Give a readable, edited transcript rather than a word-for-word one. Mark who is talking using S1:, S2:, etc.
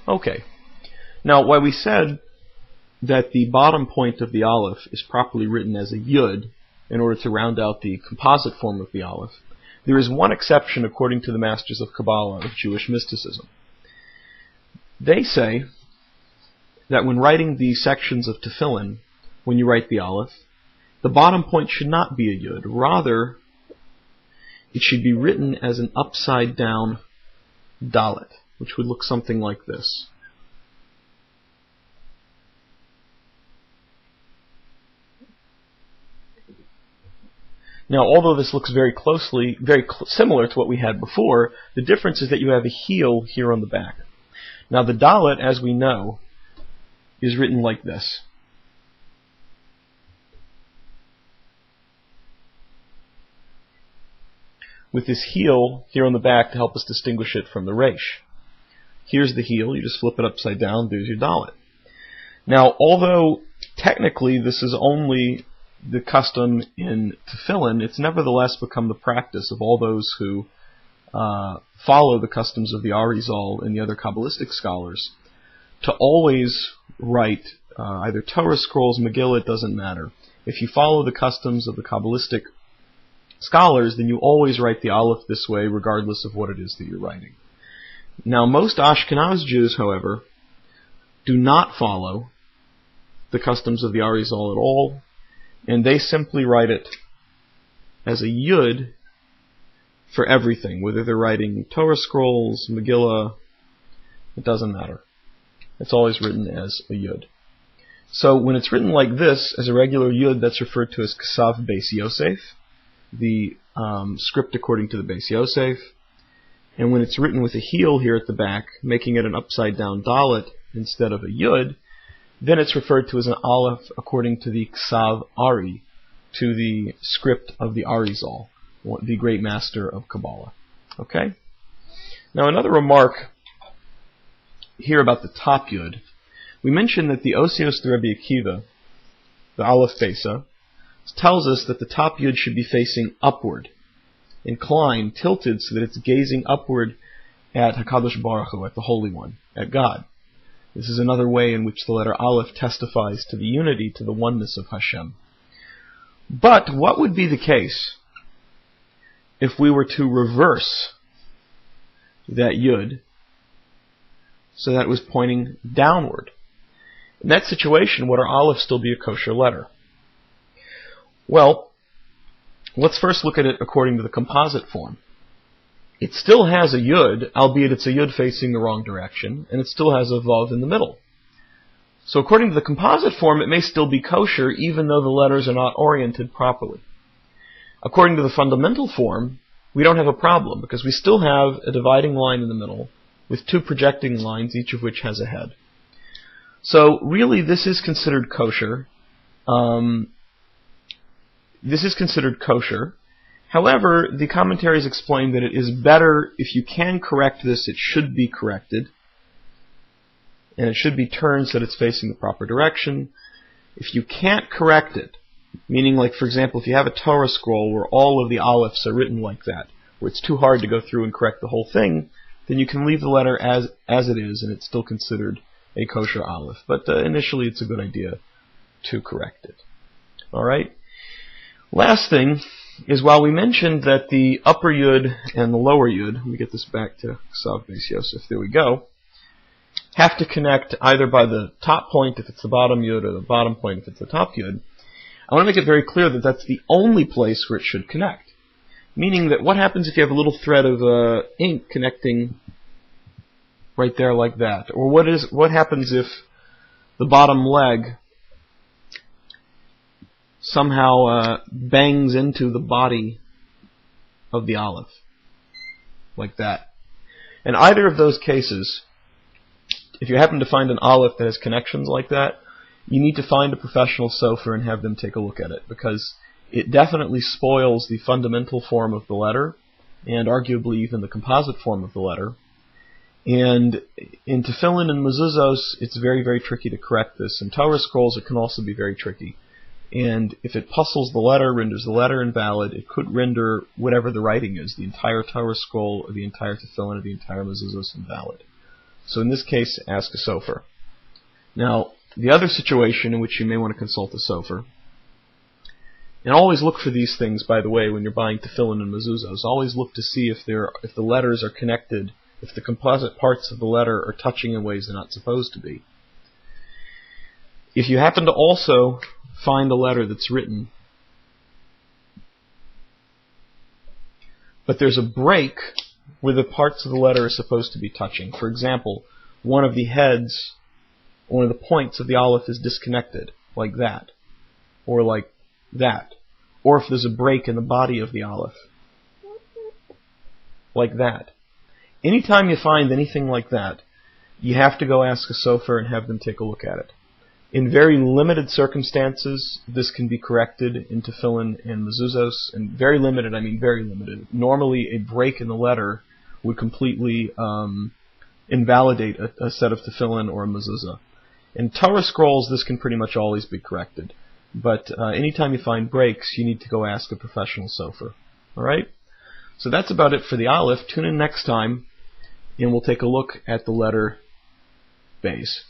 S1: Okay. Now, while we said that the bottom point of the aleph is properly written as a yud in order to round out the composite form of the aleph, there is one exception according to the masters of Kabbalah of Jewish mysticism. They say that when writing the sections of tefillin, when you write the aleph, the bottom point should not be a yud. Rather, it should be written as an upside down dalet, which would look something like this. Now, although this looks very similar to what we had before, the difference is that you have a heel here on the back. Now, the dalet, as we know, is written like this. With this heel here on the back to help us distinguish it from the resh. Here's the heel, you just flip it upside down, there's your dalet. Now, although technically this is only the custom in tefillin, it's nevertheless become the practice of all those who follow the customs of the Arizal and the other Kabbalistic scholars to always write either Torah scrolls, Megillah, it doesn't matter. If you follow the customs of the Kabbalistic scholars, then you always write the aleph this way regardless of what it is that you're writing. Now, most Ashkenaz Jews, however, do not follow the customs of the Arizal at all, and they simply write it as a yud for everything, whether they're writing Torah scrolls, Megillah, it doesn't matter. It's always written as a yud. So when it's written like this, as a regular yud, that's referred to as Ksav Beis Yosef, the script according to the Beis Yosef. And when it's written with a heel here at the back, making it an upside down dalet instead of a yud, then it's referred to as an aleph according to the Ksav Ari, to the script of the Arizal, the great master of Kabbalah. Okay? Now, another remark here about the top yud. We mentioned that the Osios de Rabbi Akiva, the aleph besa, tells us that the top yud should be facing upward, inclined, tilted, so that it's gazing upward at HaKadosh Baruch Hu, at the Holy One, at God. This is another way in which the letter aleph testifies to the unity, to the oneness of Hashem. But what would be the case if we were to reverse that yud so that it was pointing downward? In that situation, would our aleph still be a kosher letter? Well, let's first look at it according to the composite form. It still has a yud, albeit it's a yud facing the wrong direction, and it still has a vav in the middle. So according to the composite form, it may still be kosher, even though the letters are not oriented properly. According to the fundamental form, we don't have a problem, because we still have a dividing line in the middle, with two projecting lines, each of which has a head. So really, this is considered kosher. However, the commentaries explain that it is better, if you can correct this, it should be corrected. And it should be turned so that it's facing the proper direction. If you can't correct it, meaning like, for example, if you have a Torah scroll where all of the alephs are written like that, where it's too hard to go through and correct the whole thing, then you can leave the letter as it is, and it's still considered a kosher aleph. But initially, it's a good idea to correct it. All right? Last thing is, while we mentioned that the upper yud and the lower yud, let me get this back to Ksav Beis Yosef, there we go, have to connect either by the top point if it's the bottom yud or the bottom point if it's the top yud. I want to make it very clear that that's the only place where it should connect. Meaning that what happens if you have a little thread of ink connecting right there like that? Or what happens if the bottom leg somehow bangs into the body of the aleph, like that? In either of those cases, if you happen to find an aleph that has connections like that, you need to find a professional sofer and have them take a look at it, because it definitely spoils the fundamental form of the letter, and arguably even the composite form of the letter. And in tefillin and mezuzos, it's very, very tricky to correct this. In Torah scrolls, it can also be very tricky. And if it puzzles the letter, renders the letter invalid, it could render whatever the writing is, the entire Torah scroll, or the entire tefillin, or the entire mezuzos invalid. So in this case, ask a sofer. Now, the other situation in which you may want to consult a sofer, and always look for these things, by the way, when you're buying tefillin and mezuzahs. Always look to see if the letters are connected, if the composite parts of the letter are touching in ways they're not supposed to be. If you happen to also find a letter that's written, but there's a break where the parts of the letter are supposed to be touching. For example, one of the heads, one of the points of the aleph is disconnected, like that, or like that. Or if there's a break in the body of the aleph, like that. Anytime you find anything like that, you have to go ask a sofer and have them take a look at it. In very limited circumstances, this can be corrected in tefillin and mezuzos. And very limited, I mean very limited. Normally, a break in the letter would completely invalidate a set of tefillin or a mezuzah. In Torah scrolls, this can pretty much always be corrected. But anytime you find breaks, you need to go ask a professional sofer. Alright? So that's about it for the aleph. Tune in next time, and we'll take a look at the letter Beis.